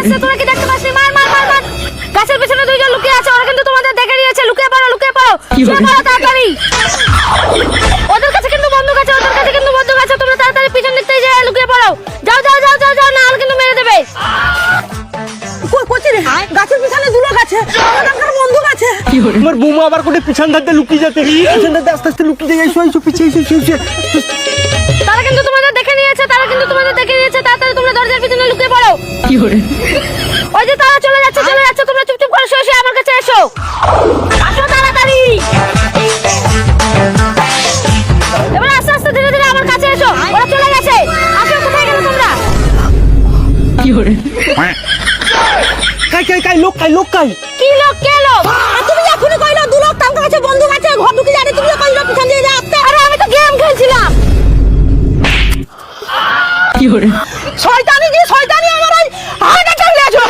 আসছে, তোরা কি দেখতে পাসনি? মার মার মার মার। গাছের পেছনে দুইজন লুকিয়ে আছে, ওরা কিন্তু তোমাদের দেখে নিয়েছে। লুকিয়ে পড়ো, লুকিয়ে পড়ো, লুকিয়ে পড়ো তাড়াতাড়ি। ওদের কাছে কিন্তু বন্দুক আছে, ওদের কাছে কিন্তু বন্দুক আছে। তোমরা তাড়াতাড়ি পিছন দিক থেকে যাও, লুকিয়ে পড়ো। যাও যাও যাও যাও যাও, না হলে কিন্তু মেরে দেবে। কোচি রে, গাছের পিছনে দুলো গাছে, আমার বন্দুক আছে। আমার বৌমা আবার কোটে পিছন ধারতে লুকিয়ে যেতে, পিছন ধারতে আস্তে আস্তে লুকিয়ে যায়। এসো এসো, পিছিয়ে এসো, এসো। তারা কিন্তু তোমাদের দেখে নিয়েছে, তারা কিন্তু তোমাদের দেখে নিয়েছে। তাড়াতাড়ি তোমরা দরজার পিছনে লুকিয়ে পড়ো। ওই যে তারা চলে যাচ্ছে, চলে যাচ্ছে। তোমরা চুপচুপ করে শুয়ে শুয়ে আমার কাছে এসো। আসো তাড়াতাড়ি। এবার আস্তে আস্তে ধীরে ধীরে আমার কাছে এসো। ওরা চলে গেছে। আসো, কোথায় গেলে তোমরা? কাই লোক কাই। কি লোক, কে লোক? তুমি এখনই কইলো দু লোক তার কাছে বন্দুক আছে, ঘর ঢুকে যাবে। তুমি কইলো পিছন দিয়ে যা আসতে। আরে আমি তো গেম খেলছিলাম। শয়তানি কি শয়তানি, আমার ওই হাড়টা চালিয়ে আসো।